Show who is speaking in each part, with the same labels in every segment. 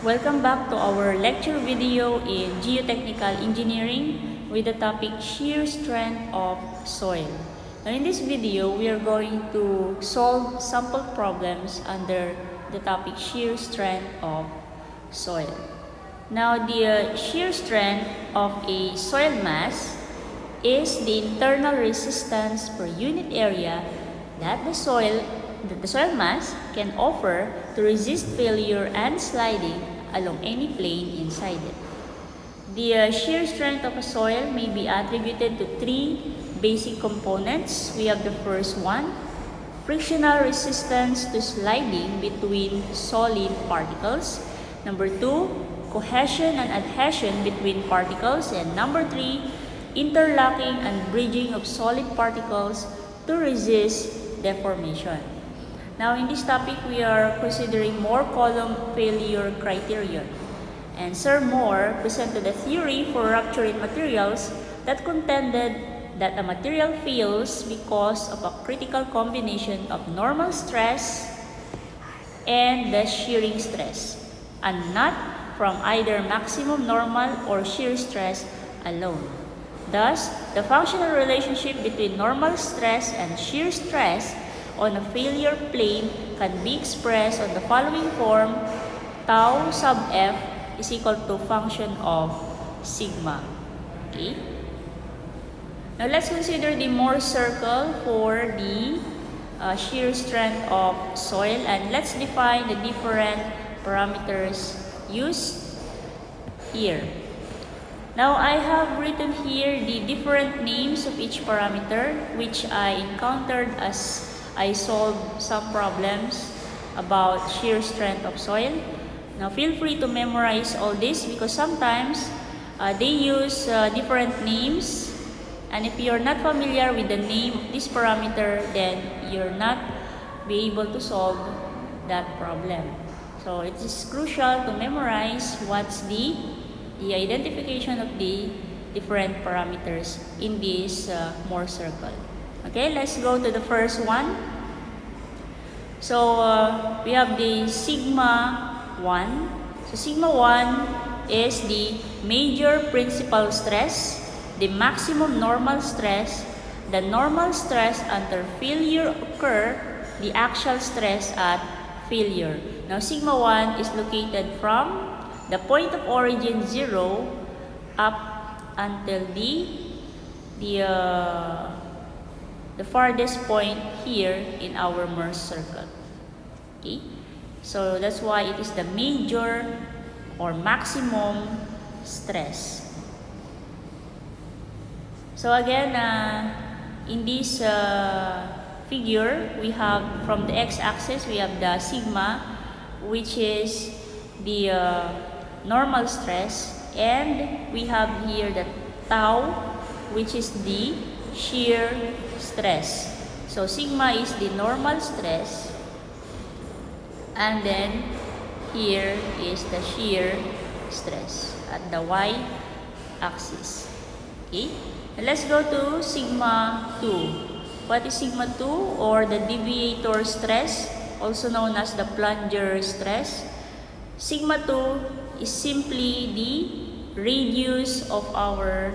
Speaker 1: Welcome back to our lecture video in Geotechnical Engineering with the topic Shear Strength of Soil. Now in this video, we are going to solve sample problems under the topic Shear Strength of Soil. Now the shear strength of a soil mass is the internal resistance per unit area that the soil mass can offer to resist failure and sliding along any plane inside it. The shear strength of a soil may be attributed to three basic components. We have the first one, frictional resistance to sliding between solid particles. Number two, cohesion and adhesion between particles. And number three, interlocking and bridging of solid particles to resist deformation. Now in this topic, we are considering Mohr column failure criterion. And Sir Mohr presented a theory for rupturing materials that contended that a material fails because of a critical combination of normal stress and the shearing stress, and not from either maximum normal or shear stress alone. Thus, the functional relationship between normal stress and shear stress on a failure plane can be expressed on the following form: tau sub F is equal to function of sigma. Okay? Now let's consider the Mohr circle for the shear strength of soil, and let's define the different parameters used here. Now I have written here the different names of each parameter which I encountered as I solved some problems about shear strength of soil. Now feel free to memorize all this because sometimes they use different names, and if you're not familiar with the name of this parameter, then you're not be able to solve that problem. So it is crucial to memorize what's the identification of the different parameters in this Mohr circle. Okay, let's go to the first one. So we have the sigma 1. So sigma 1 is the major principal stress, the maximum normal stress, the normal stress under failure occur, the actual stress at failure. Now sigma 1 is located from the point of origin 0 up until the farthest point here in our Mohr circle. Okay? So that's why it is the major or maximum stress. So again, in this figure, we have from the x-axis, we have the sigma, which is the normal stress, and we have here the tau, which is the shear stress. So sigma is the normal stress, and then here is the shear stress at the y-axis. Okay, and let's go to sigma 2. What is sigma 2, or the deviator stress, also known as the plunger stress? Sigma 2 is simply the radius of our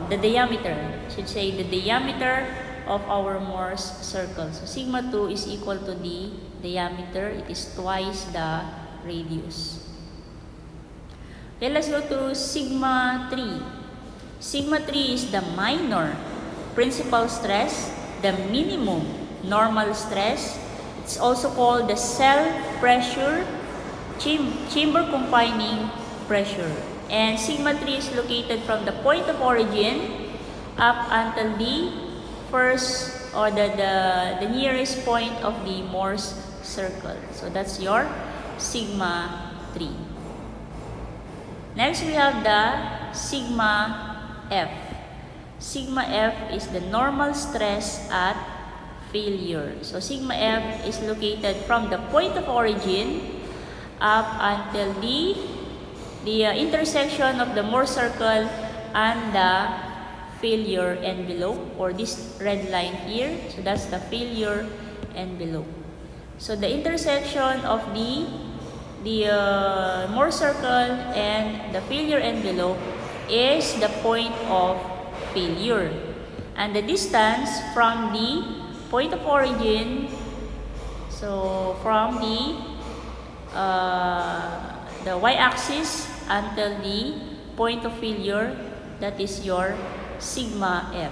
Speaker 1: the diameter, should say the diameter of our Mohr's circle. So sigma 2 is equal to the diameter. It is twice the radius. Okay, let's go to sigma 3. Sigma 3 is the minor principal stress, the minimum normal stress. It's also called the cell pressure, chamber confining pressure. And sigma 3 is located from the point of origin up until the first or the nearest point of the Mohr's circle. So that's your sigma 3. Next we have the sigma F. Sigma F is the normal stress at failure. So sigma F is located from the point of origin up until the intersection of the Mohr circle and the failure envelope, or this red line here. So that's the failure envelope. So the intersection of the Mohr circle and the failure envelope is the point of failure. And the distance from the point of origin, so from the y-axis until the point of failure, that is your sigma F,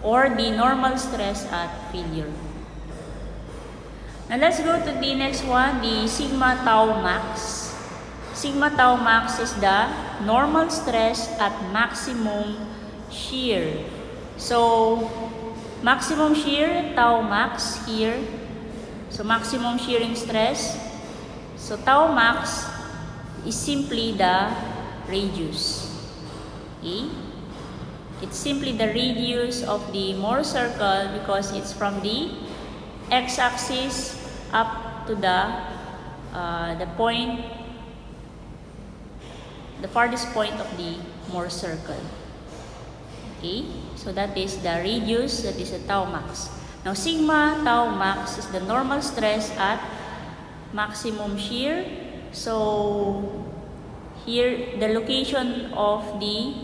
Speaker 1: or the normal stress at failure. Now let's go to the next one, the sigma tau max. Sigma tau max is the normal stress at maximum shear. So maximum shear, tau max here. So maximum shearing stress. So tau max is simply the radius. Okay? It's simply the radius of the Mohr circle because it's from the x-axis up to the point, the farthest point of the Mohr circle. Okay, so that is the radius, that is the tau max. Now sigma tau max is the normal stress at maximum shear. So here the location of the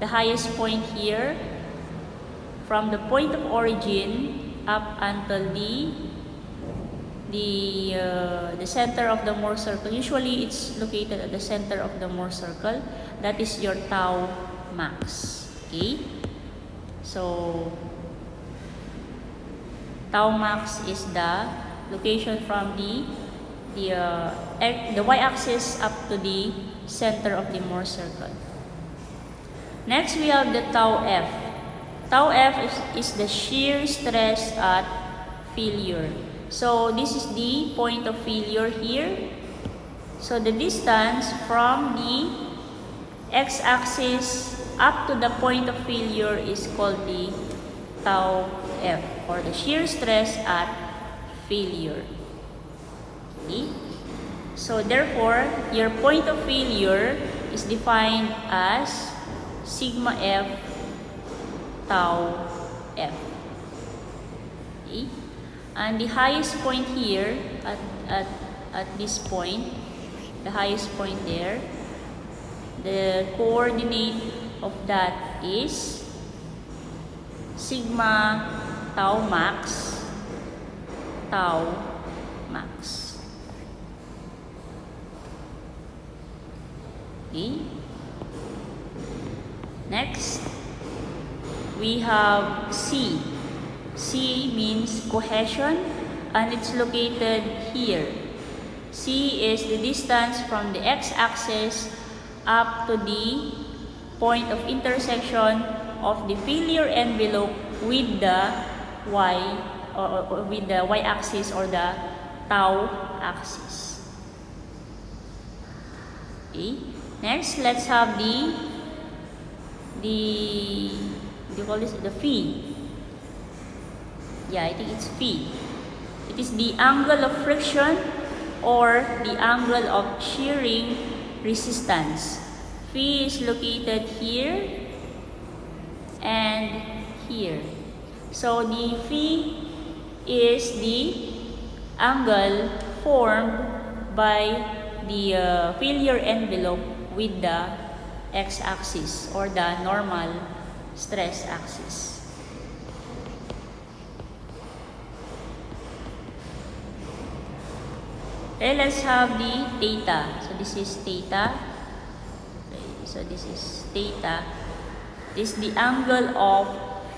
Speaker 1: highest point here, from the point of origin up until the center of the Mohr circle. Usually it's located at the center of the Mohr circle. That is your tau max. Okay, so tau max is the location from the y-axis up to the center of the Mohr circle. Next we have the tau F. Tau F is the shear stress at failure. So this is the point of failure here. So the distance from the x-axis up to the point of failure is called the tau F, or the shear stress at failure. Okay? So therefore, your point of failure is defined as sigma F tau F. Okay? And the highest point here at this point, the highest point there, the coordinate of that is sigma tau max tau max. Okay. Next, we have C. C means cohesion, and it's located here. C is the distance from the x-axis up to the point of intersection of the failure envelope with the y, or with the y-axis or the tau axis. Okay. Next, let's have the phi. Yeah, I think it's phi. It is the angle of friction or the angle of shearing resistance. Phi is located here and here. So the phi is the angle formed by the failure envelope with the x-axis or the normal stress axis. Okay, let's have the theta. So this is theta. Okay, so this is theta. This is the angle of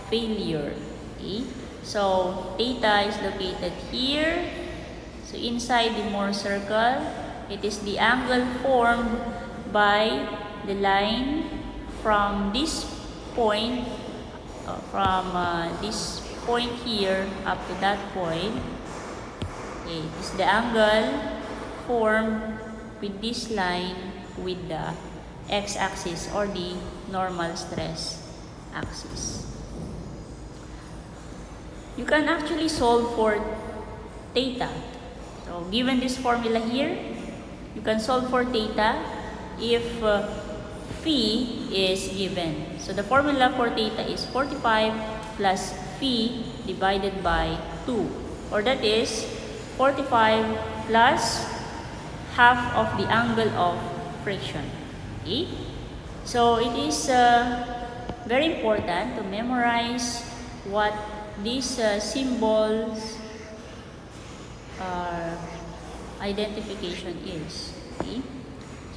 Speaker 1: failure. Okay, so theta is located here. So inside the Mohr circle, it is the angle formed by the line from this point, this point here up to that point. Okay, this is the angle formed with this line with the x-axis or the normal stress axis. You can actually solve for theta. So given this formula here, you can solve for theta if phi is given. So the formula for theta is 45 plus phi divided by 2, or that is 45 plus half of the angle of friction. Okay? So it is very important to memorize what these symbols identification is. Okay?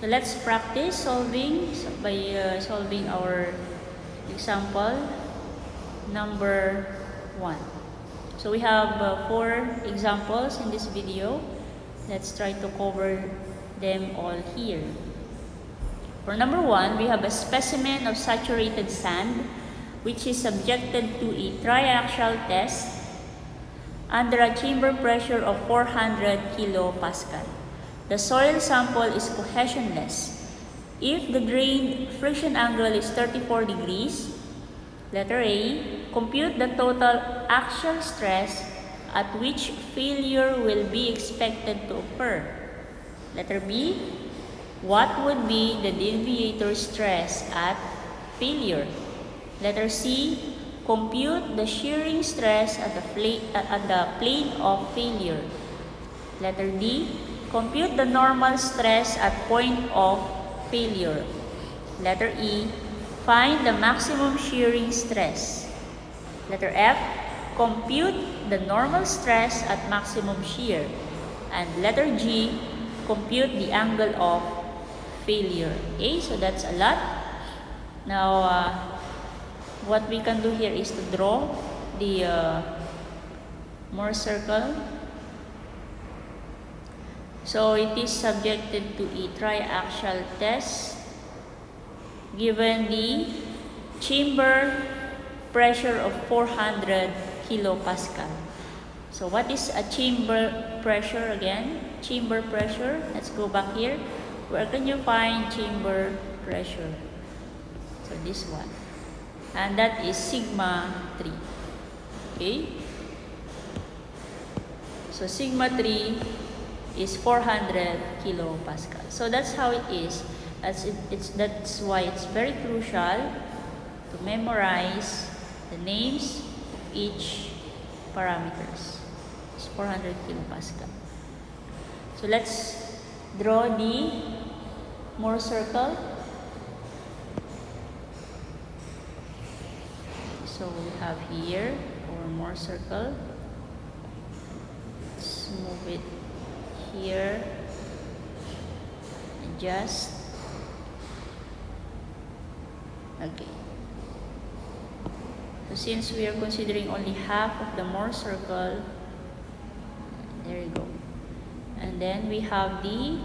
Speaker 1: So let's practice solving by solving our example number 1. So we have 4 examples in this video. Let's try to cover them all here. For number 1, we have a specimen of saturated sand which is subjected to a triaxial test under a chamber pressure of 400 kilopascal. The soil sample is cohesionless. If the drained friction angle is 34 degrees, letter A, compute the total axial stress at which failure will be expected to occur. Letter B, what would be the deviator stress at failure? Letter C, compute the shearing stress at the plane of failure. Letter D, compute the normal stress at point of failure. Letter E, find the maximum shearing stress. Letter F, compute the normal stress at maximum shear. And letter G, compute the angle of failure. Okay, so that's a lot. Now, what we can do here is to draw the Mohr circle. So it is subjected to a triaxial test given the chamber pressure of 400 kilopascal. So what is a chamber pressure again? Chamber pressure, let's go back here. Where can you find chamber pressure? So this one. And that is sigma 3. Okay? So sigma 3 is 400 kilopascal. So that's how it is. That's why it's very crucial to memorize the names of each parameters. It's 400 kilopascal. So let's draw the Mohr circle. So we have here our Mohr circle. Let's move it here. Adjust. Okay. So since we are considering only half of the Mohr circle, there you go. And then we have the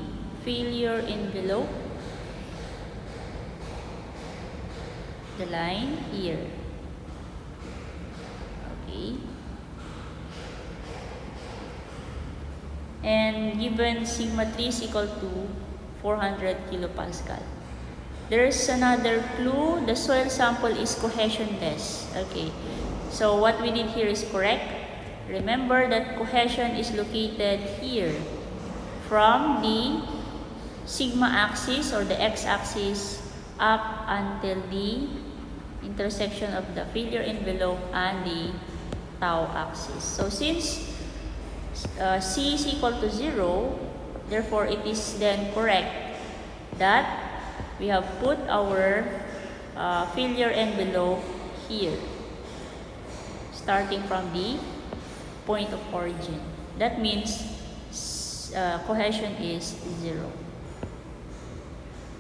Speaker 1: failure envelope, the line here. Okay. And given sigma 3 is equal to 400 kilopascal. There is another clue. The soil sample is cohesionless. Okay. So what we did here is correct. Remember that cohesion is located here from the sigma axis or the x-axis up until the intersection of the failure envelope and the tau axis. So since C is equal to 0, therefore it is then correct that we have put our failure envelope here, starting from the point of origin. That means cohesion is 0.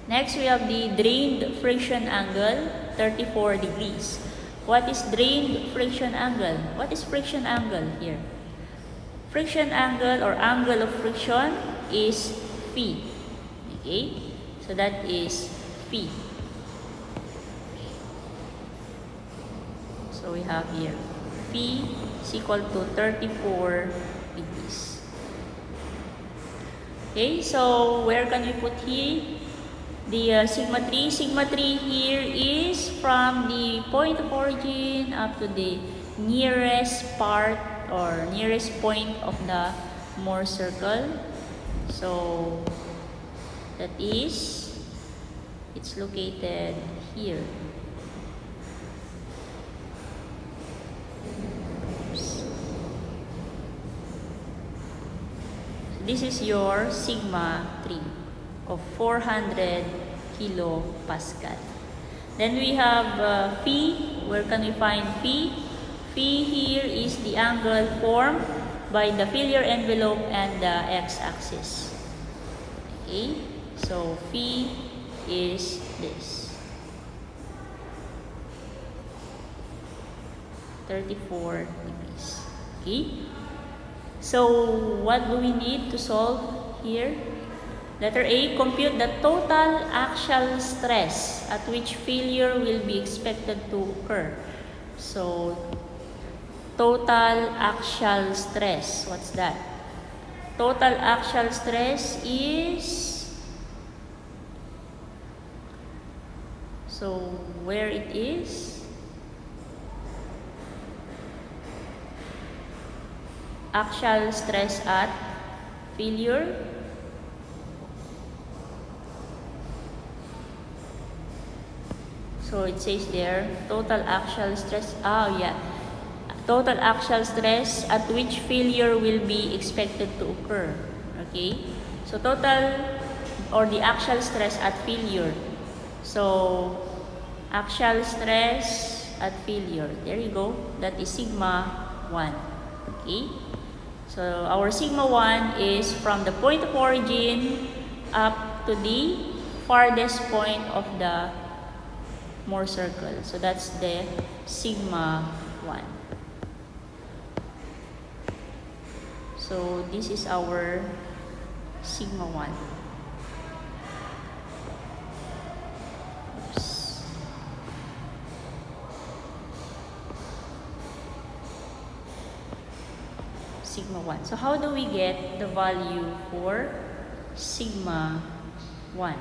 Speaker 1: Next, we have the drained friction angle, 34 degrees. What is drained friction angle? What is friction angle here? Friction angle or angle of friction is phi. Okay? So that is phi. So we have here phi is equal to 34 degrees. Okay, so where can we put here the sigma 3? Sigma 3 here is from the point of origin up to the nearest part or nearest point of the Mohr circle. So that is, it's located here. Oops. this is your sigma 3 of 400 kilopascal. Then we have phi. Where can we find phi? Phi here is the angle formed by the failure envelope and the x-axis. Okay, so phi is this 34 degrees. Okay, so what do we need to solve here? Letter A, compute the total axial stress at which failure will be expected to occur. So total axial stress, what's that? Total axial stress is, so where it is? Axial stress at failure. So it says there, total axial stress, total axial stress at which failure will be expected to occur. Okay, so total or the axial stress at failure. So axial stress at failure, there you go, that is sigma 1. Okay, so our sigma 1 is from the point of origin up to the farthest point of the Mohr circle. So that's the sigma 1. So this is our sigma 1. Oops. Sigma 1. So how do we get the value for sigma 1?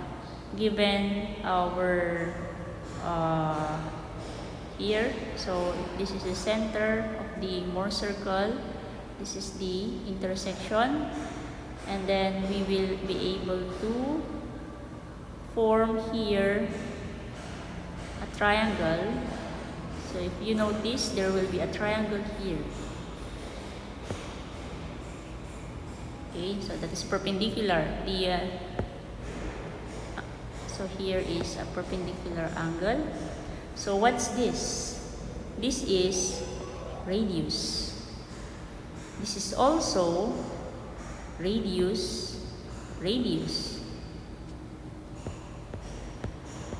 Speaker 1: Given our here, so this is the center of the Mohr circle, this is the intersection, and then we will be able to form here a triangle. So if you notice, there will be a triangle here. Okay, so that is perpendicular. So here is a perpendicular angle. So what's this? This is radius. This is also radius.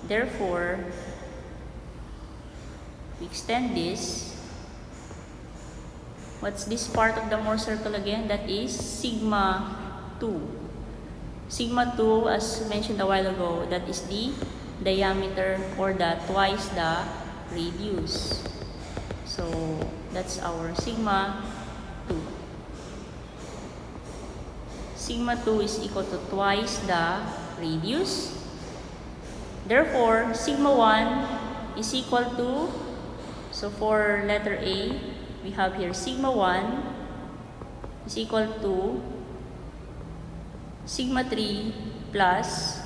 Speaker 1: Therefore, we extend this. What's this part of the Mohr circle again? That is sigma 2. Sigma 2, as mentioned a while ago, that is the diameter or the twice the radius. So that's our sigma 2. Sigma 2 is equal to twice the radius. Therefore, sigma 1 is equal to, so for letter A, we have here sigma 1 is equal to sigma 3 plus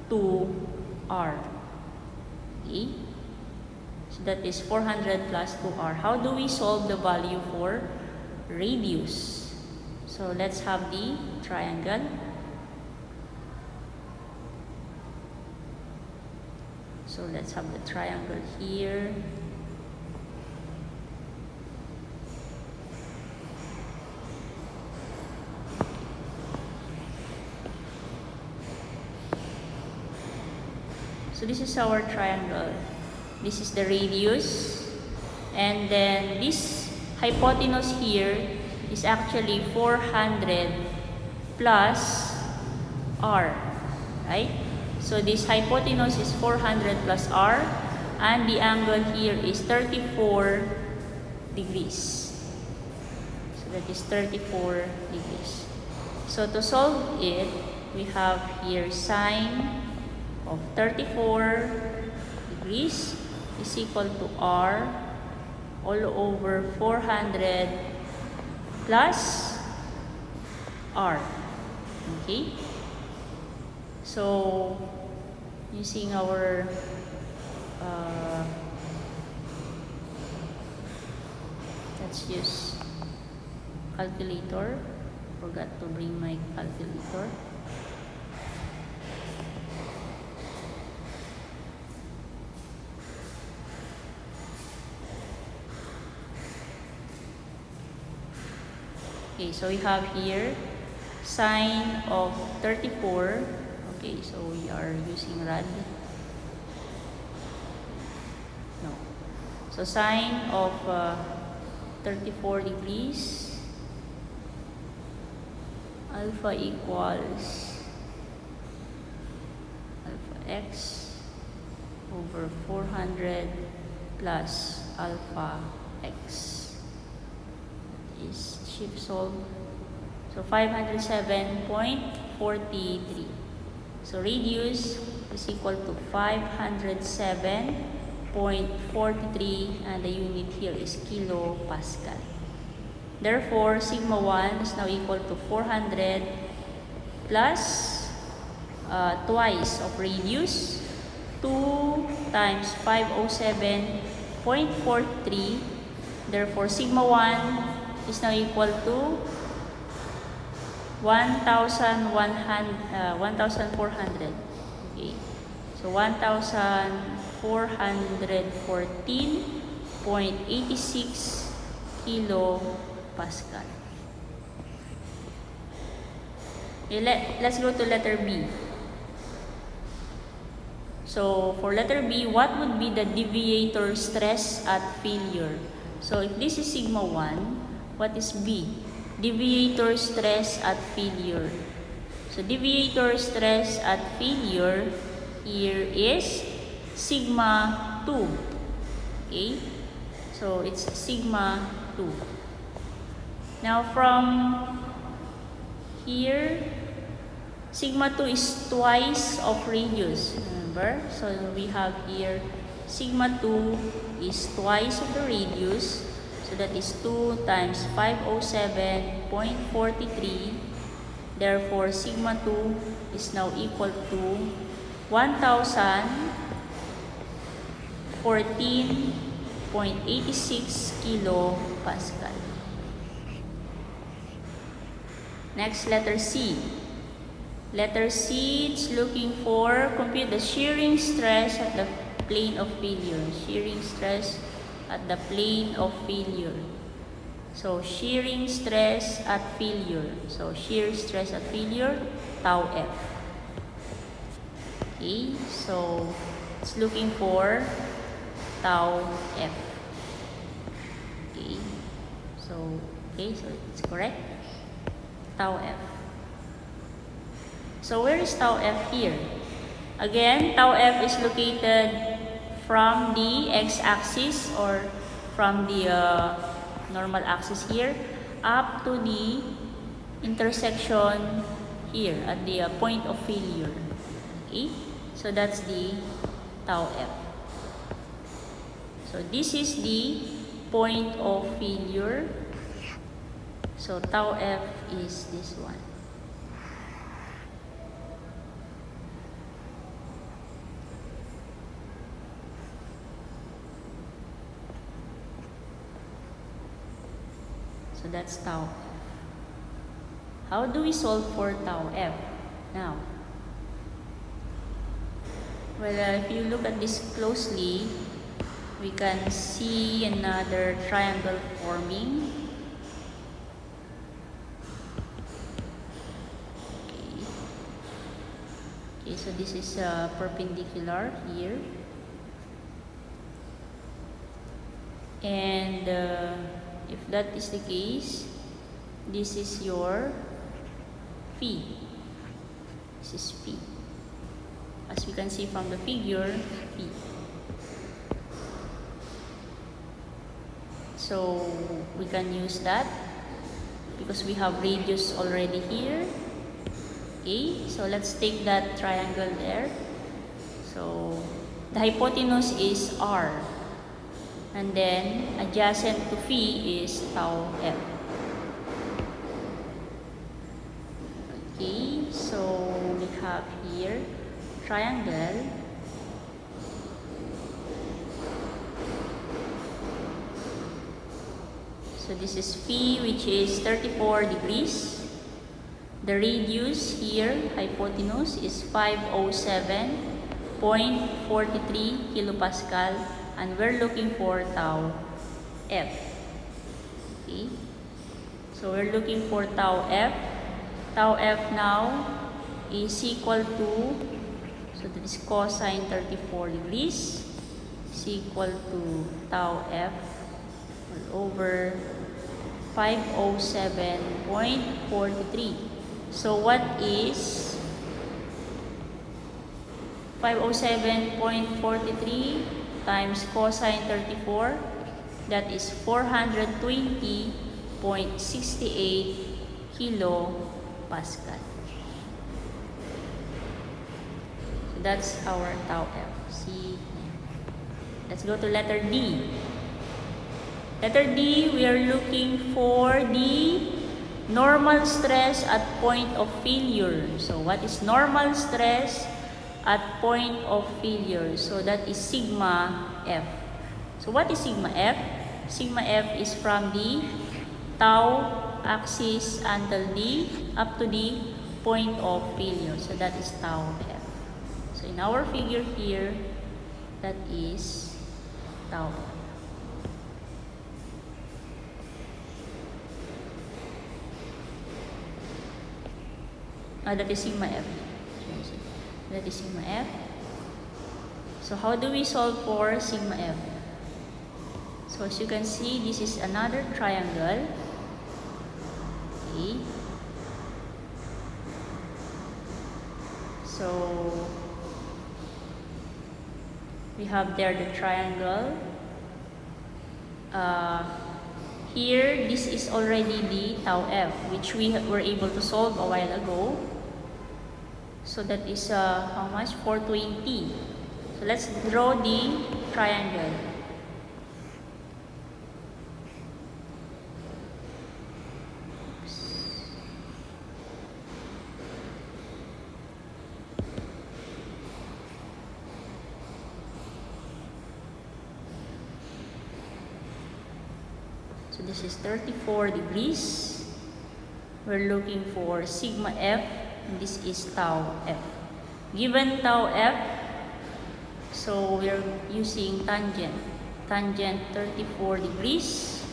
Speaker 1: 2r. Okay? So that is 400 plus 2r. How do we solve the value for radius? So let's have the triangle. So let's have the triangle here. So this is our triangle. This is the radius. And then this hypotenuse here is actually 400 plus r. Right? So this hypotenuse is 400 plus r. And the angle here is 34 degrees. So that is 34 degrees. So to solve it, we have here sine of 34 degrees is equal to r all over 400 plus r. Okay? So, using our let's use calculator forgot to bring my calculator. Okay, so we have here sine of 34. Okay, so we are using rad. No. So sine of 34 degrees. Alpha equals alpha x over 400 plus alpha x. Is shift solve. So 507.43. So radius is equal to 507.43 and the unit here is kilopascal. Therefore, sigma 1 is now equal to 400 plus twice of radius, 2 times 507.43. Therefore, sigma 1 is now equal to 1,400. Okay, so 1,414.86 kilopascal. Okay, let's go to letter B. So for letter B, what would be the deviator stress at failure? So if this is sigma 1, what is B? Deviator stress at failure. So deviator stress at failure here is sigma 2. Okay? So it's sigma 2. Now from here, sigma 2 is twice of radius. Remember? So we have here sigma 2 is twice of the radius. So that is 2 times 507.43. Therefore, sigma 2 is now equal to 1,014.86 kilopascal. Next, letter C. Letter C, it's looking for compute the shearing stress at the plane of failure. Shearing stress at the plane of failure. So shearing stress at failure. So shear stress at failure, tau F. Okay, so it's looking for tau F. Okay, so it's correct. Tau F. So where is tau F here? Again, tau F is located from the x-axis or from the normal axis here up to the intersection here at the point of failure. Okay, so that's the tau F. So this is the point of failure. So tau F is this one. So that's tau F. How do we solve for tau F now? Well, if you look at this closely, we can see another triangle forming. Okay, so this is perpendicular here. And if that is the case, this is your phi. This is phi. As we can see from the figure, phi. So we can use that because we have radius already here. Okay, so let's take that triangle there. So the hypotenuse is R. And then, adjacent to phi is tau F. Okay, so we have here triangle. So this is phi, which is 34 degrees. The radius here, hypotenuse, is 507.43 kilopascal, and we're looking for tau F. Okay? So we're looking for tau F. Tau F now is equal to, so that is cosine 34 degrees, is equal to tau F all over 507.43. So what is 507.43 times cosine 34? That is 420.68 kilopascal. So that's our tau F. See, let's go to letter D. Letter D, we are looking for the normal stress at point of failure. So what is normal stress at point of failure? So that is sigma F. So what is sigma F? Sigma F is from the tau axis until the up to the point of failure. So that is tau F. So in our figure here, that is tau F. That is sigma F. That is sigma F. So how do we solve for sigma F? So as you can see, this is another triangle. Okay. So we have there the triangle. Here, this is already the tau F, which we were able to solve a while ago. So that is how much? 420. So let's draw the triangle. So this is 34 degrees. We're looking for sigma F. And this is tau F. Given tau F, so we're using tangent. Tangent 34 degrees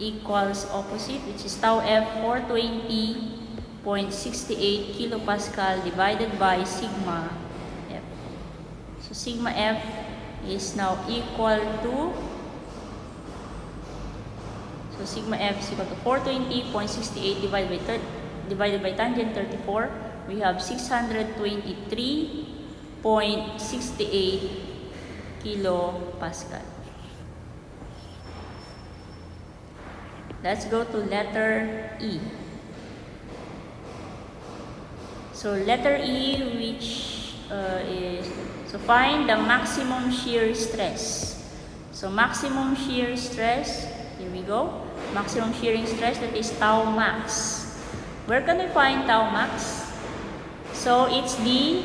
Speaker 1: equals opposite, which is tau F 420.68 kilopascal divided by sigma F. So sigma F is now equal to, so sigma F is equal to 420.68 divided by tangent 34, we have 623.68 kilopascal. Let's go to letter E. So letter E, which is, so find the maximum shear stress. So maximum shear stress, here we go. Maximum shearing stress, that is tau max. Where can we find tau max? So it's the,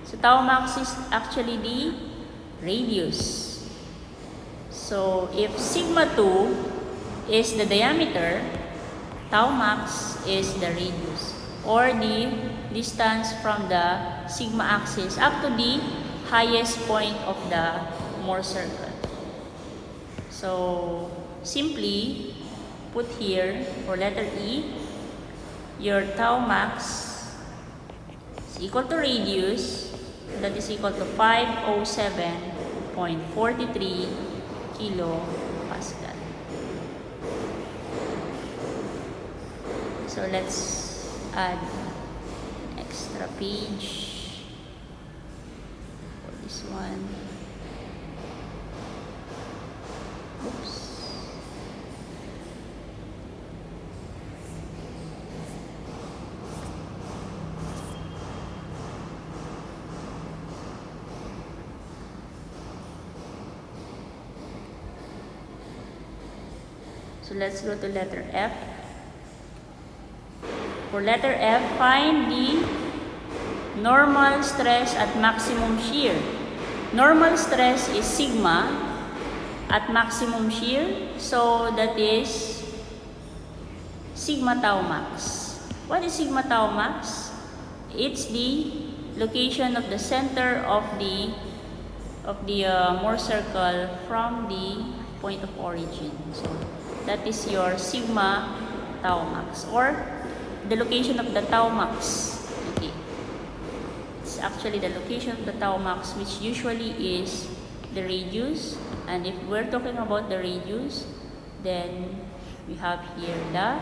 Speaker 1: so tau max is actually the radius. So if sigma 2 is the diameter, tau max is the radius, or the distance from the sigma axis up to the highest point of the Mohr circle. So simply put here for letter E, your tau max is equal to radius, that is equal to 507.43 kilopascal. So let's add extra page for this one. Oops. So let's go to letter F. For letter F, find the normal stress at maximum shear. Normal stress is sigma at maximum shear, so that is sigma tau max. What is sigma tau max? It's the location of the center of the Mohr circle from the point of origin. So that is your sigma tau max, or the location of the tau max. Okay, it's actually the location of the tau max, which usually is the radius. And if we're talking about the radius, then we have here the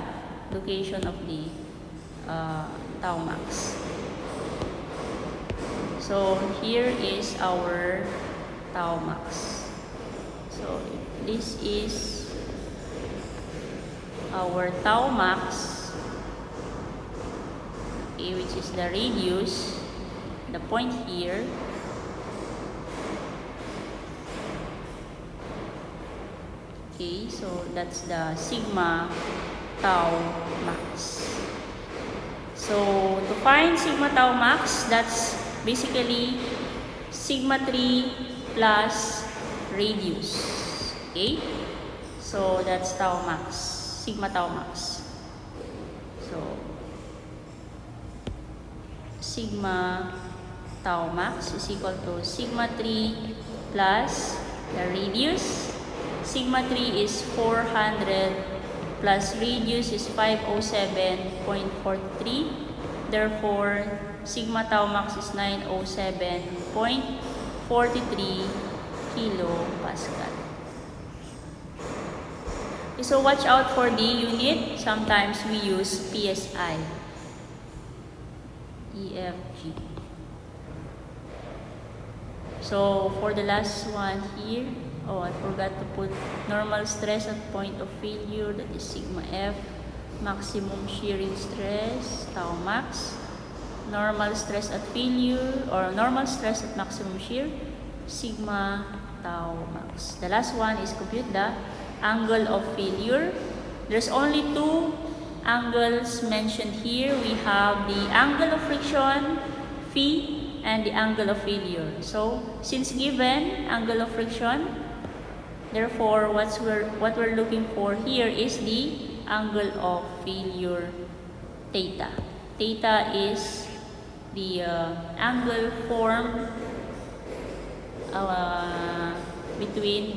Speaker 1: location of the tau max. So here is our tau max. So this is our tau max, okay, which is the radius, the point here. Okay, so that's the sigma tau max. So to find sigma tau max, that's basically sigma 3 plus radius. Okay, so that's tau max, sigma tau max. So sigma tau max is equal to sigma 3 plus the radius. Sigma 3 is 400 plus radius is 507.43. Therefore, sigma tau max is 907.43 kilopascal. Okay, so watch out for the unit. Sometimes we use PSI. EFG. So for the last one here, oh, I forgot to put normal stress at point of failure, that is sigma F. Maximum shearing stress, tau max. Normal stress at failure, or normal stress at maximum shear, sigma tau max. The last one is compute the angle of failure. There's only two angles mentioned here. We have the angle of friction, phi, and the angle of failure. So since given angle of friction, therefore what we're looking for here is the angle of failure, theta. Theta is the angle formed between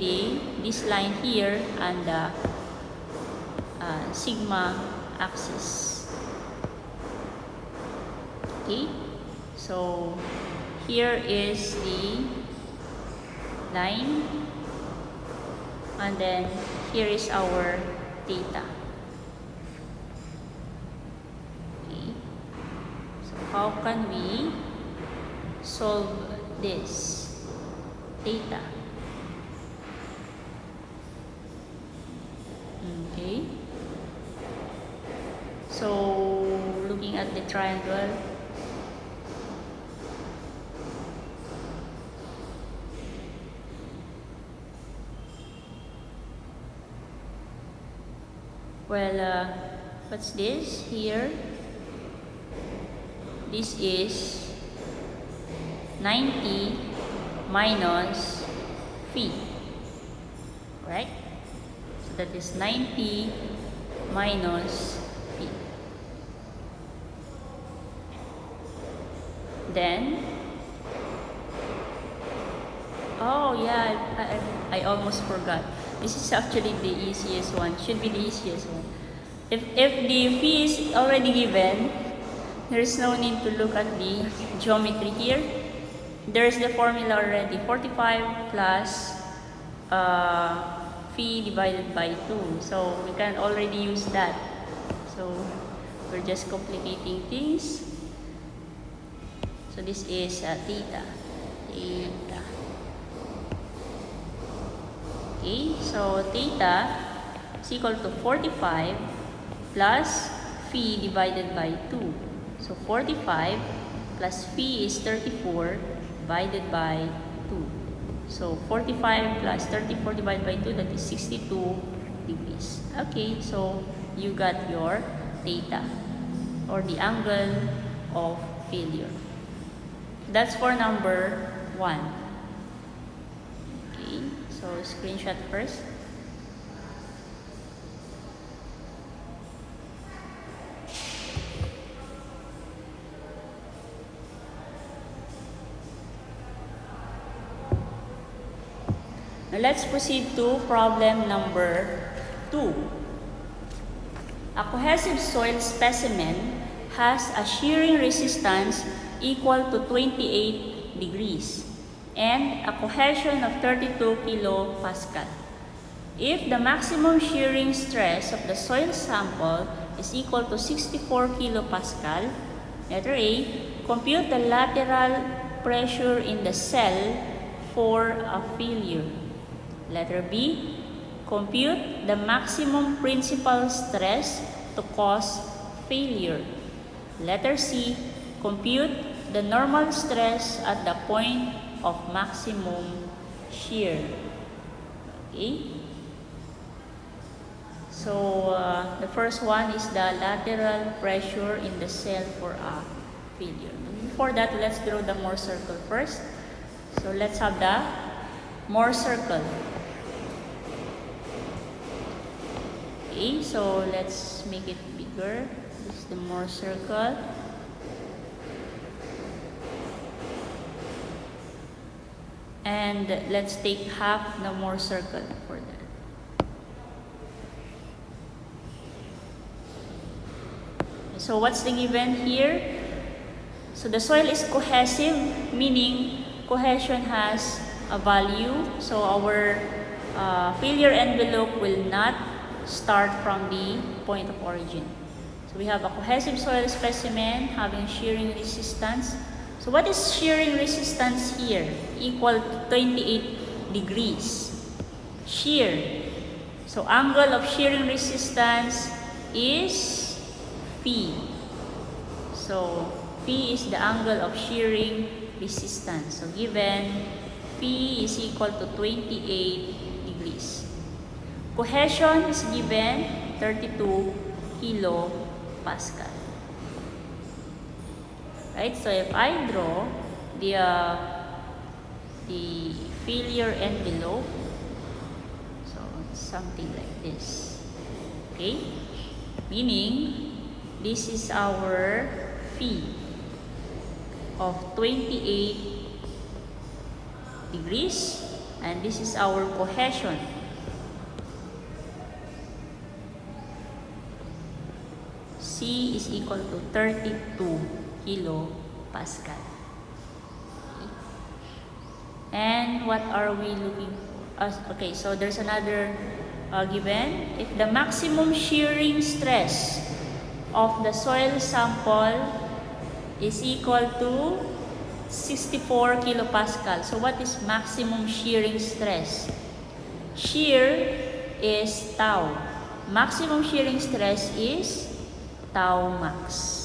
Speaker 1: this line here and the sigma axis. Okay, so here is the line, and then here is our theta. Okay, so how can we solve this theta? Okay, so looking at the triangle, well, what's this here? This is 90 minus phi, right? So that is 90 minus phi. Then, oh yeah, I almost forgot. This is actually the easiest one. Should be the easiest one. If the phi is already given, there is no need to look at the geometry here. There is the formula already. 45 plus phi divided by 2. So we can already use that. So we're just complicating things. So this is theta. Theta. Okay, so theta is equal to 45 plus phi divided by 2. So 45 plus phi is 34 divided by 2. So 45 plus 34 divided by 2, that is 62 degrees. Okay, so you got your theta, or the angle of failure. That's for number 1. Okay, so screenshot first. Now let's proceed to problem number 2. A cohesive soil specimen has a shearing resistance equal to 28 degrees and a cohesion of 32 kilopascal. If the maximum shearing stress of the soil sample is equal to 64 kilopascal, letter A, compute the lateral pressure in the cell for a failure. Letter B, compute the maximum principal stress to cause failure. Letter C, compute the normal stress at the point of maximum shear. Okay? So, the first one is the lateral pressure in the cell for a failure. Before that, let's draw the Mohr circle first. So, let's have the Mohr circle. Okay, so let's make it bigger. This is the Mohr circle. And let's take half the Mohr circle for that. So what's the given here? So the soil is cohesive, meaning cohesion has a value. So our failure envelope will not start from the point of origin. So we have a cohesive soil specimen having shearing resistance. So what is shearing resistance here? Equal to 28 degrees. Shear. So angle of shearing resistance is Phi. So Phi is the angle of shearing resistance. So given Phi is equal to 28 degrees. Cohesion is given 32 kilopascal. Right? So if I draw the failure envelope, so it's something like this. Okay? Meaning this is our Phi of 28 degrees and this is our cohesion. C is equal to 32 kilopascal. Okay. And what are we looking for? Okay, so there's another given. If the maximum shearing stress of the soil sample is equal to 64 kilopascal. So what is maximum shearing stress? Shear is tau. Maximum shearing stress is tau max.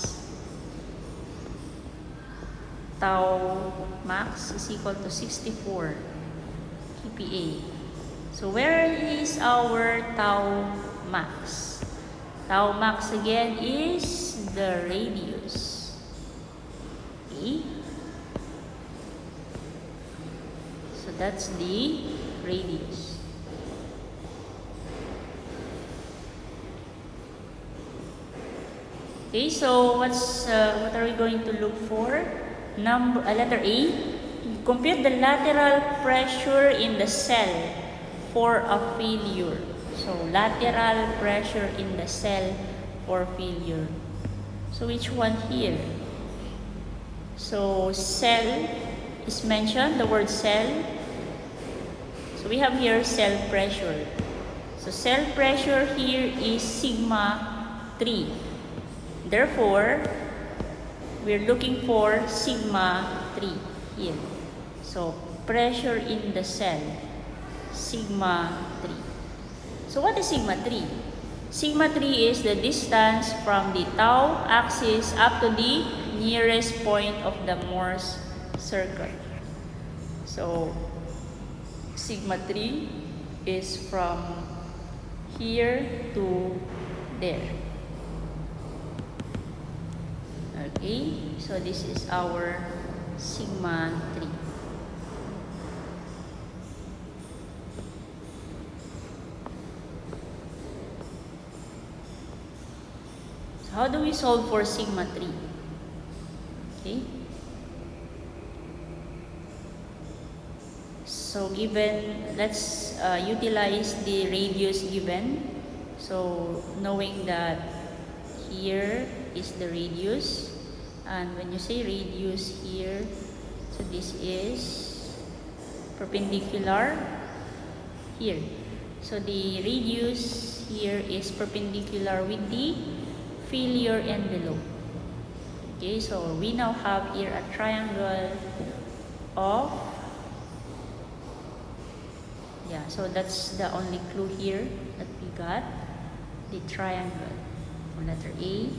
Speaker 1: Tau max is equal to 64 kPa. So where is our tau max? Tau max again is the radius. Okay. So that's the radius. Okay, so what are we going to look for? Letter A, compute the lateral pressure in the cell for a failure. So lateral pressure in the cell for failure. So which one here? So cell is mentioned, the word cell. So we have here cell pressure. So cell pressure here is sigma 3. Therefore, we're looking for sigma 3 here. So, pressure in the cell, sigma 3. So, what is sigma 3? Sigma 3 is the distance from the tau axis up to the nearest point of the Mohr's circle. So, sigma 3 is from here to there. Okay, so this is our sigma 3. So how do we solve for sigma 3? Okay. So given, let's utilize the radius given. So knowing that here is the radius, and when you say radius here, so this is perpendicular here. So the radius here is perpendicular with the failure envelope. Okay, so we now have here a triangle of, yeah, so that's the only clue here that we got, the triangle for letter A.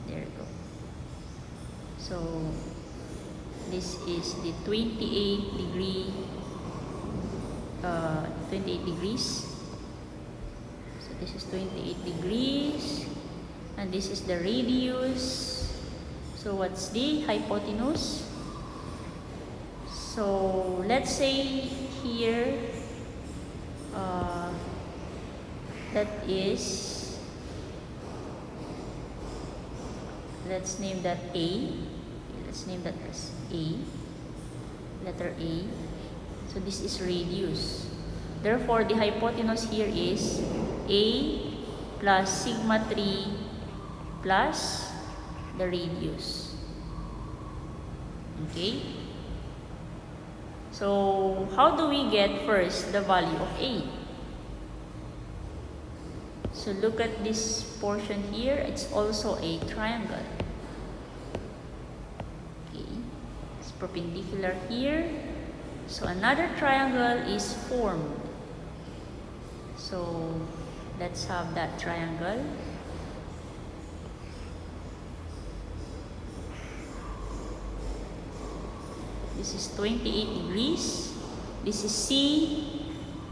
Speaker 1: There you go. So this is the 28 degrees. So this is 28 degrees, and this is the radius. So what's the hypotenuse? So let's say here that is, let's name that A. Okay, let's name that as A, letter A. So this is radius. Therefore, the hypotenuse here is A plus sigma 3 plus the radius. Okay? So, how do we get first the value of A? So, look at this portion here. It's also a triangle. Okay? It's perpendicular here. So, another triangle is formed. So, let's have that triangle. This is 28 degrees. This is C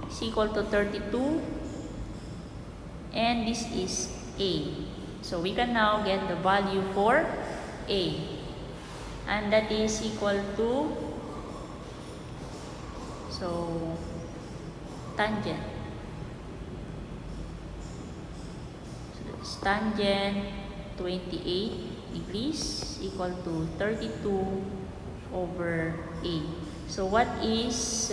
Speaker 1: is equal to 32. And this is A. So, we can now get the value for A. And that is equal to, so, tangent. So, that's tangent 28 degrees equal to 32 over A. So, what is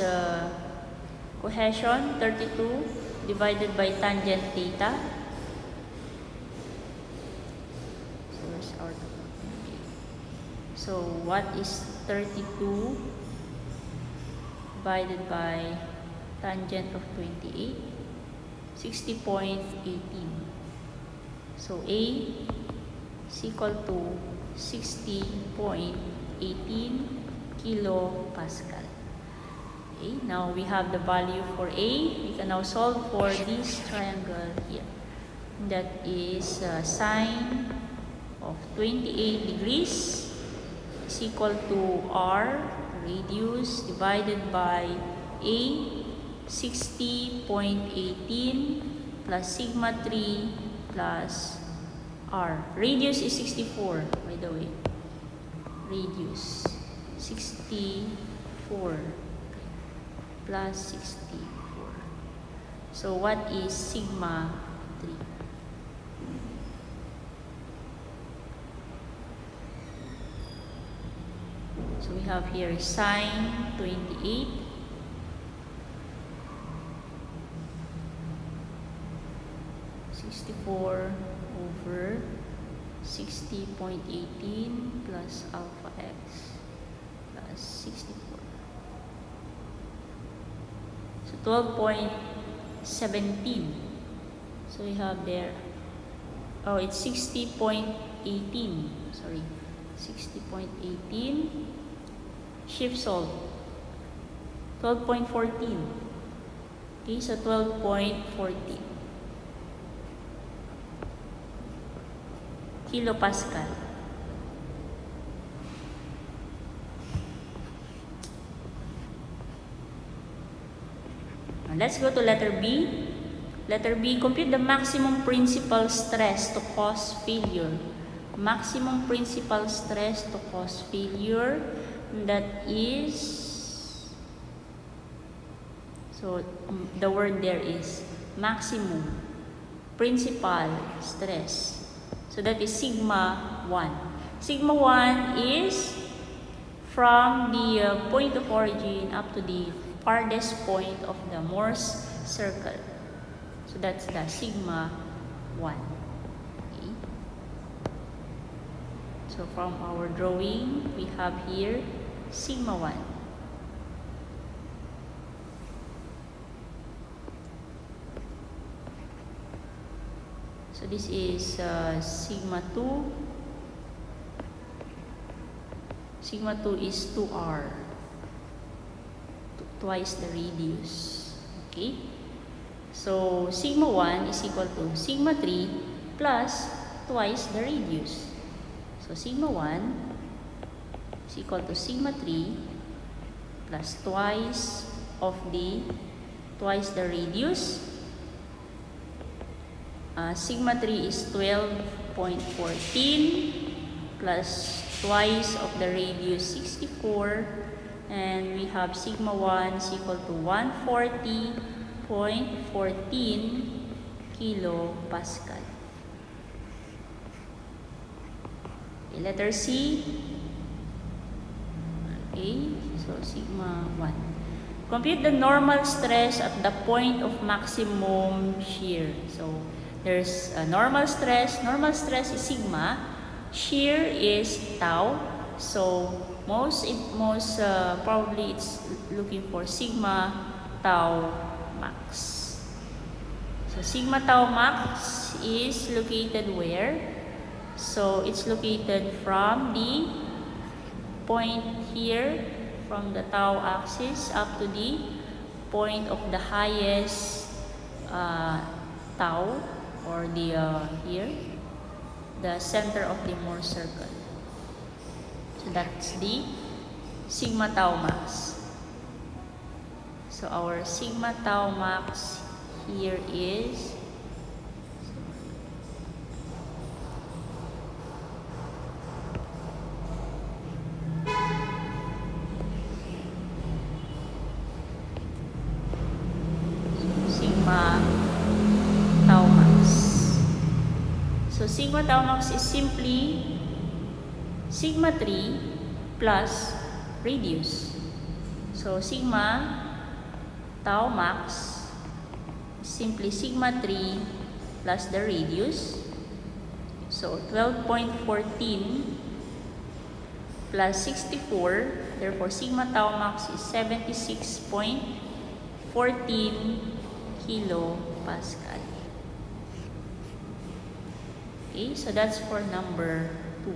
Speaker 1: cohesion? 32 divided by tangent theta. So, where's our okay. So, what is 32 divided by tangent of 28? 60.18. So, A is equal to 60.18 kilopascal. Okay, now we have the value for A. We can now solve for this triangle here. That is sine of 28 degrees is equal to R, radius, divided by A, 60.18 plus sigma 3 plus R. Radius is 64, by the way. Radius 64 plus 64. So what is sigma 3? So we have here sine 28 64 over 60.18 plus alpha x plus 64. So 12.17. So we have there, oh, it's 60.18. Sorry, 60.18. Shift solve 12.14. Okay, so 12.14 kilopascal. Now let's go to letter B. Letter B, compute the maximum principal stress to cause failure. Maximum principal stress to cause failure, that is, so the word there is maximum. principal stress. So that is sigma 1. Sigma 1 is from the point of origin up to the farthest point of the Mohr's circle. So that's the sigma 1. Okay. So from our drawing, we have here sigma 1. So this is sigma 2. Sigma 2 is 2r, twice the radius. Okay? So sigma 1 is equal to sigma 3 plus twice the radius. So sigma 1 is equal to sigma 3 plus twice the radius. Sigma 3 is 12.14 plus twice of the radius 64, and we have sigma 1 is equal to 140.14 kilopascal. Okay, letter C. Okay, so sigma 1. Compute the normal stress at the point of maximum shear. So there's a normal stress. Normal stress is sigma. Shear is tau. So most probably it's looking for sigma tau max. So sigma tau max is located where? So it's located from the point here, from the tau axis up to the point of the highest tau, or the here, the center of the Mohr circle. So that's the sigma tau max. So our sigma tau max here is sigma tau max. So sigma tau max is simply sigma 3 plus radius. So sigma tau max is simply sigma 3 plus the radius. So 12.14 plus 64, therefore sigma tau max is 76.14 kilopascal. Okay, so that's for number 2.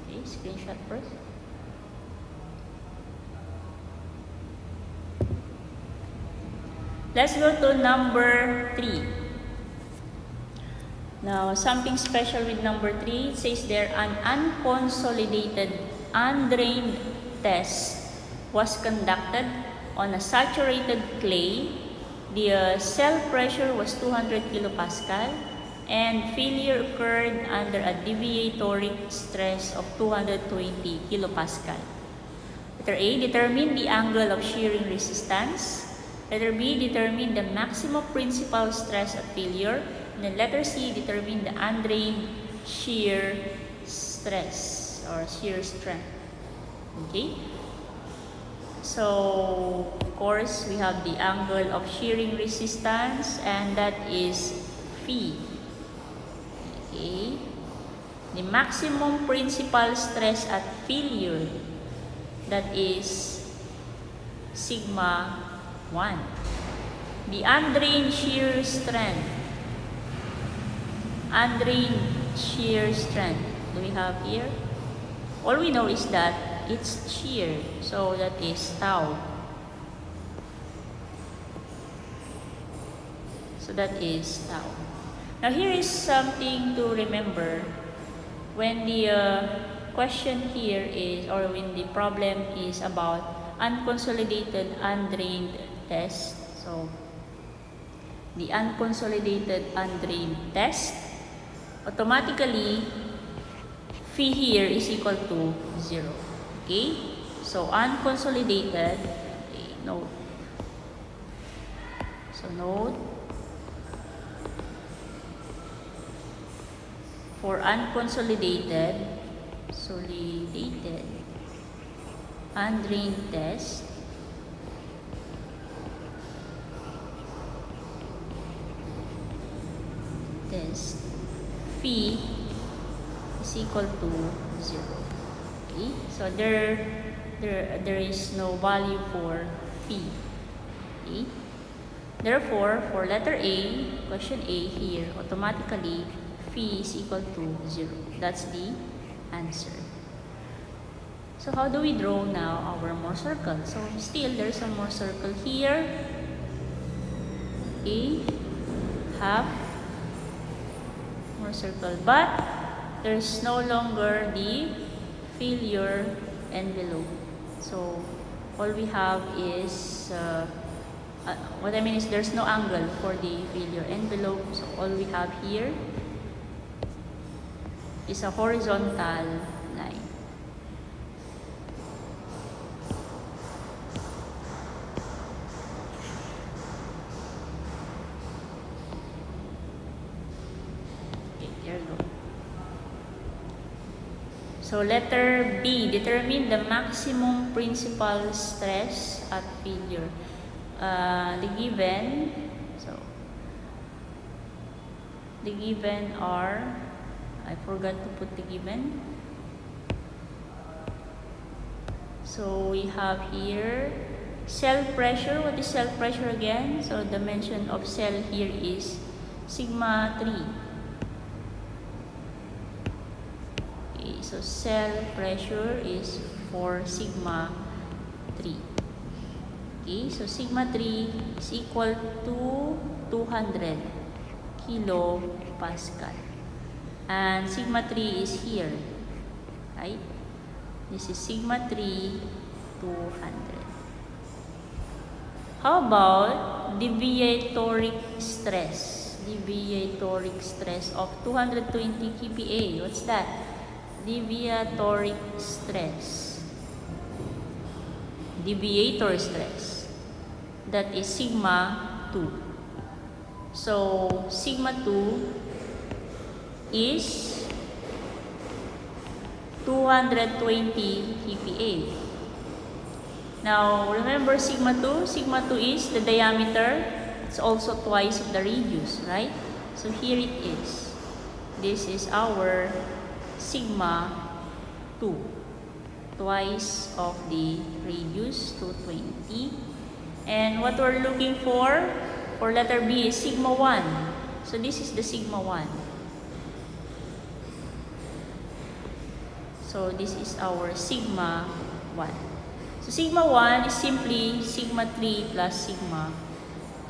Speaker 1: Okay, screenshot first. Let's go to number 3. Now, something special with number 3. It says there, an unconsolidated, undrained test was conducted on a saturated clay. The cell pressure was 200 kilopascal and failure occurred under a deviatoric stress of 220 kilopascal. Letter A, determine the angle of shearing resistance. Letter B, determine the maximum principal stress at failure. And then letter C, determine the undrained shear stress or shear strength. Okay? So, of course, we have the angle of shearing resistance, and that is phi. Okay? The maximum principal stress at failure, that is sigma 1. The undrained shear strength. Undrained shear strength. Do we have here? All we know is that it's shear. So that is tau. So that is tau. Now here is something to remember. When the question here is, or when the problem is about unconsolidated undrained test. So the unconsolidated undrained test, automatically phi here is equal to 0. Okay? So unconsolidated, okay, no. So So note, for unconsolidated, undrained test, phi is equal to 0. Okay, so there is no value for phi. Okay, therefore for letter A, question A here, automatically phi is equal to 0. That's the answer. So how do we draw now our Mohr circle? So still there's a Mohr circle here. Okay, half Mohr circle, but there's no longer the failure envelope. So all we have is what I mean is there's no angle for the failure envelope. So all we have here is a horizontal line. Okay, there you go. So letter B, determine the maximum principal stress at failure. The given are, I forgot to put the given. So we have here cell pressure. What is cell pressure again? So the dimension of cell here is sigma 3. Okay, so cell pressure is 4 sigma 3. Okay, so sigma 3 is equal to 200 kilopascal. And sigma 3 is here, right? This is sigma 3, 200. How about deviatoric stress? Deviatoric stress of 220 kPa. What's that? Deviatoric stress. Deviator stress. That is sigma 2. So sigma 2 is 220 kPa. Now remember sigma 2? Sigma 2 is the diameter. It's also twice of the radius, right? So here it is. This is our sigma 2. Twice of the radius, 220. And what we're looking for letter B is sigma 1. So this is the sigma 1. So this is our sigma 1. So sigma 1 is simply sigma 3 plus sigma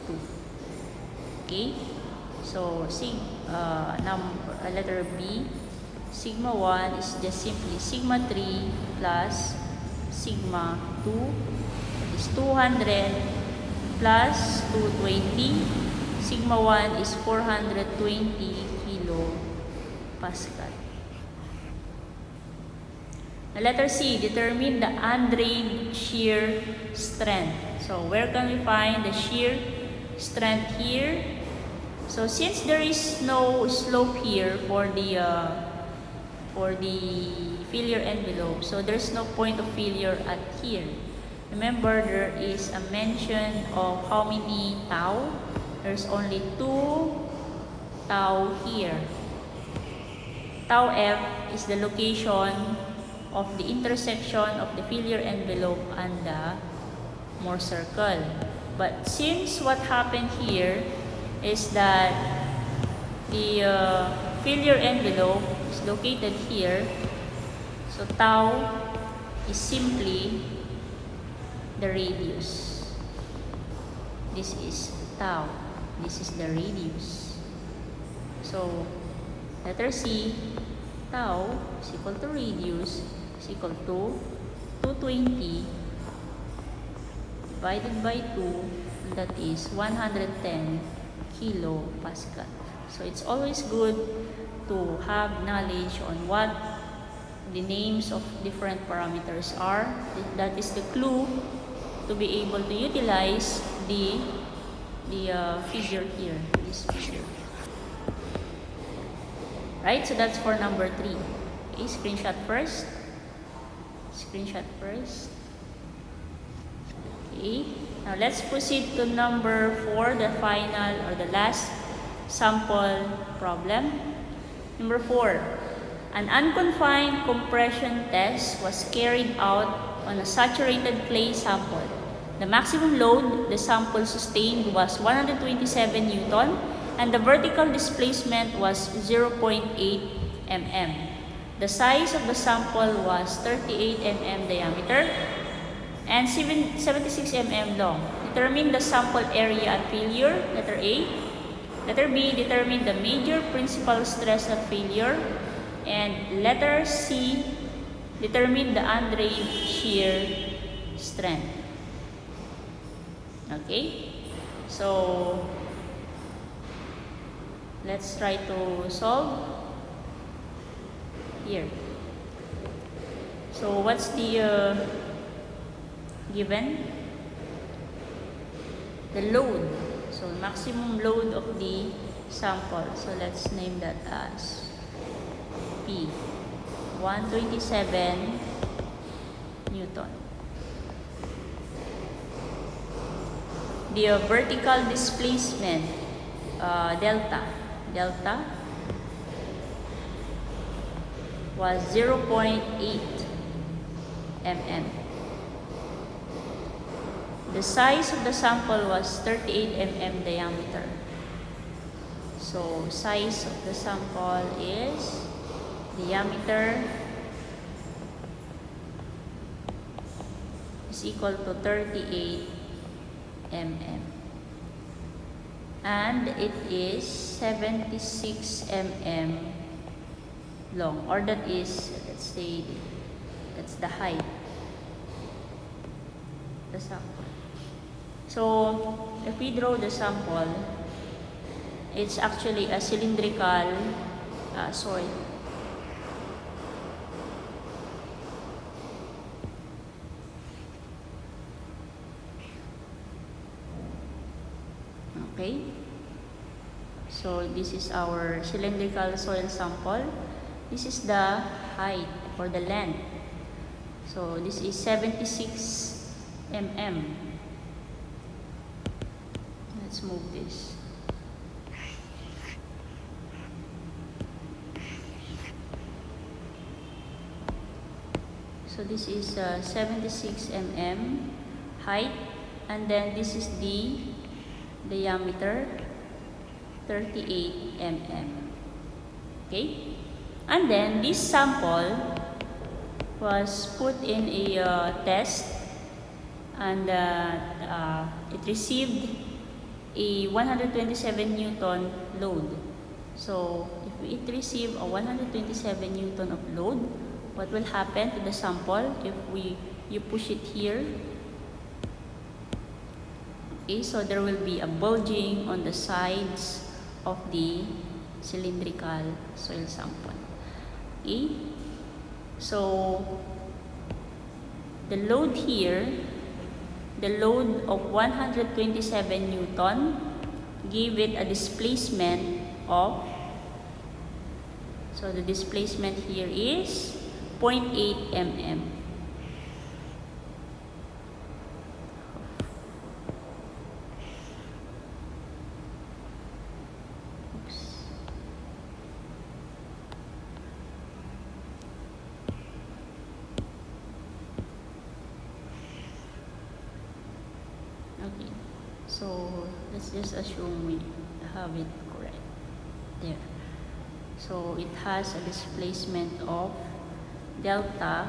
Speaker 1: 2. Okay? So letter B, sigma 1 is just simply sigma 3 plus sigma 2. That is 200 plus 220. Sigma 1 is 420 kilopascal. Letter C, determine the undrained shear strength. So where can we find the shear strength here? So since there is no slope here for the failure envelope, so there's no point of failure at here. Remember, there is a mention of how many tau? There's only 2 tau here. Tau F is the location of the intersection of the failure envelope and the Mohr circle. But since what happened here is that the failure envelope is located here, so tau is simply the radius. This is tau. This is the radius. So letter C, tau is equal to radius is equal to 220 divided by 2, that is 110 kilopascal. So it's always good to have knowledge on what the names of different parameters are. That is the clue to be able to utilize the figure here, this figure. Right, so that's for number 3. Okay, screenshot first. Screenshot first. Okay, now let's proceed to number 4, the final or the last sample problem. Number 4, an unconfined compression test was carried out on a saturated clay sample. The maximum load the sample sustained was 127 Newton and the vertical displacement was 0.8 mm. The size of the sample was 38 mm diameter and 76 mm long. Determine the sample area at failure, letter A. Letter B, determine the major principal stress at failure. And letter C, determine the undrained shear strength. Okay, so let's try to solve here. So what's the given? The load. So maximum load of the sample. So let's name that as P. 127 Newton. The vertical displacement, delta was 0.8 mm. The size of the sample was 38 mm diameter. So size of the sample is diameter is equal to 38 mm. And it is 76 mm long, or that is, let's say, that's the height of the sample. So if we draw the sample, it's actually a cylindrical soil. Okay, so this is our cylindrical soil sample. This is the height or the length. So this is 76 mm. Let's move this. So this is 76 mm height, and then this is the diameter, 38 mm. Okay, and then this sample was put in a test, and it received a 127 Newton load. So if it received a 127 Newton of load, what will happen to the sample if you push it here? Okay, so there will be a bulging on the sides of the cylindrical soil sample. Okay, so the load here, the load of 127 Newton gave it a displacement of, so the displacement here is 0.8 mm. Okay, so let's just assume we have it correct there. So it has a displacement of delta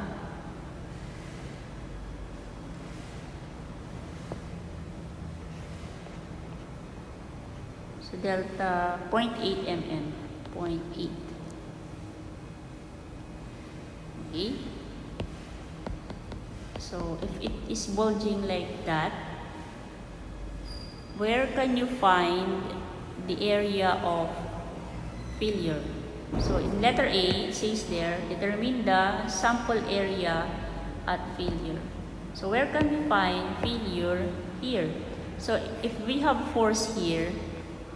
Speaker 1: delta 0.8 mm, 0.8. Okay, so if it is bulging like that, where can you find the area of failure? So in letter A, it says there, determine the sample area at failure. So where can we find failure here? So if we have force here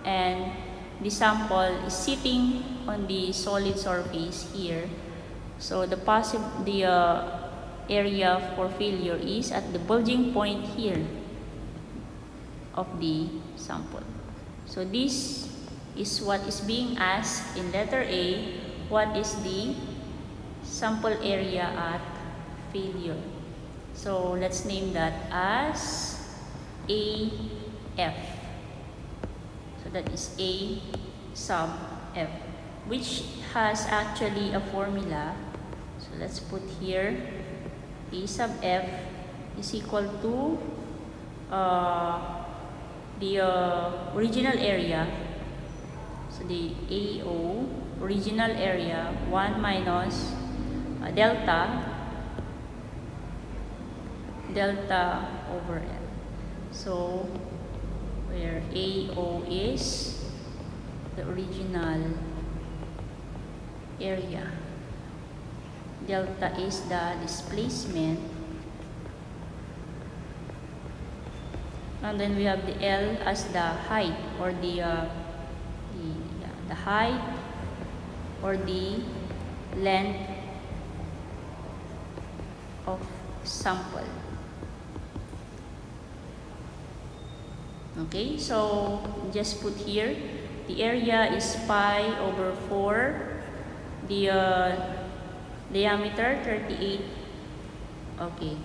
Speaker 1: and the sample is sitting on the solid surface here, so the area for failure is at the bulging point here of the sample. So this is what is being asked in letter A. What is the sample area at failure? So let's name that as AF. So that is A sub F, which has actually a formula. So let's put here A sub F is equal to the original area. So the AO, original area, 1 minus delta over L. So where AO is the original area, delta is the displacement, and then we have the L as the height or the height or the length of sample. Okay, so just put here the area is pi over 4, the diameter 38. Okay,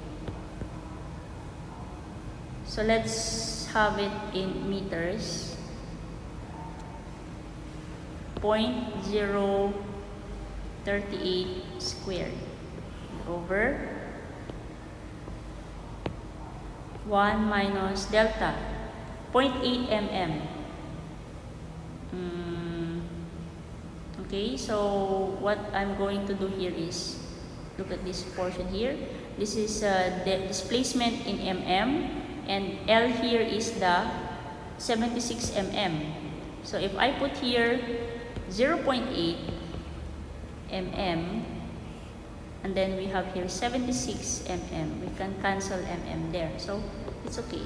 Speaker 1: so let's have it in meters. 0.038 squared over 1 minus delta 0.8 mm. Okay, so what I'm going to do here is look at this portion here. This is the displacement in mm, and L here is the 76 mm. So if I put here 0.8 mm and then we have here 76 mm, we can cancel mm there, so it's okay.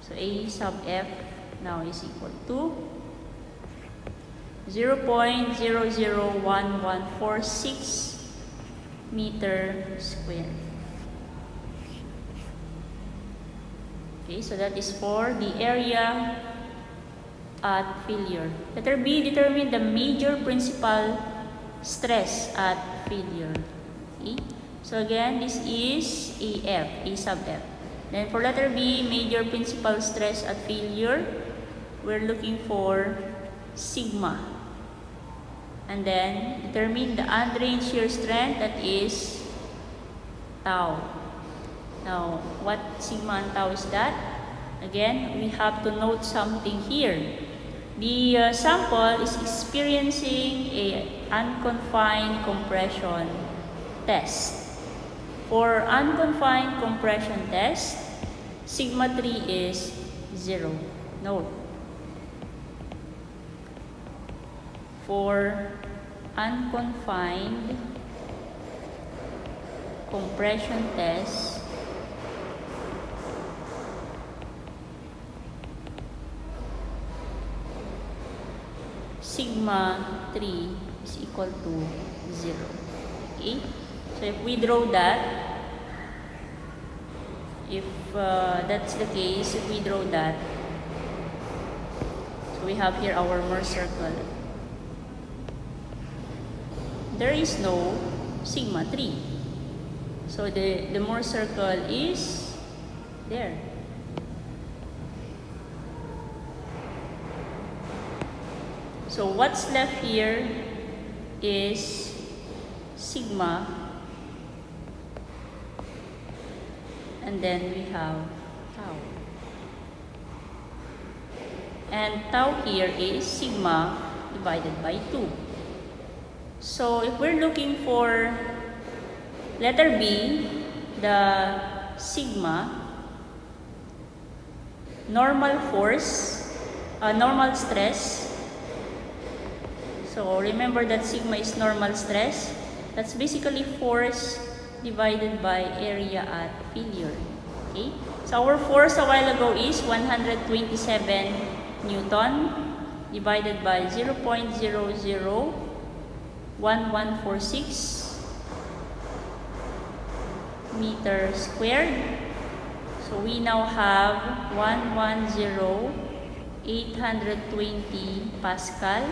Speaker 1: So A sub F now is equal to 0.001146 meter squared. Okay, so that is for the area at failure. Letter B, determine the major principal stress at failure. Okay, so again, this is AF, A sub F. Then for letter B, major principal stress at failure, we're looking for sigma. And then determine the undrained shear strength, that is tau. Now, what sigma and tau is that? Again, we have to note something here. The sample is experiencing an unconfined compression test. For unconfined compression test, sigma 3 is 0. Note. For unconfined compression test, sigma 3 is equal to 0. Okay? So if we draw that, if that's the case, if we draw that, so we have here our Mohr circle. There is no sigma 3. So the Mohr circle is there. So what's left here is sigma, and then we have tau. And tau here is sigma divided by 2. So if we're looking for letter B, the sigma, normal force, normal stress. So remember that sigma is normal stress. That's basically force divided by area at failure. Okay? So our force a while ago is 127 Newton divided by 0.001146 meter squared. So we now have 110,820 Pascal,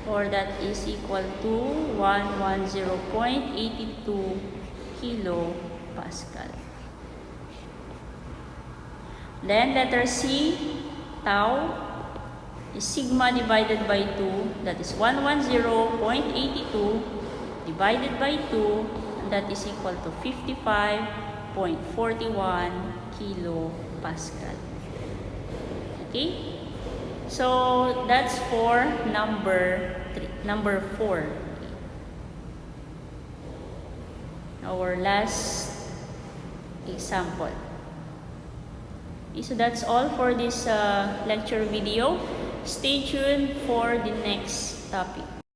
Speaker 1: or that is equal to 110.82 kilo Pascal. Then letter C, tau, is sigma divided by 2, that is 110.82 divided by 2, and that is equal to 55.41 kilo Pascal. Okay? So that's for number 4. Our last example. Okay, so that's all for this lecture video. Stay tuned for the next topic.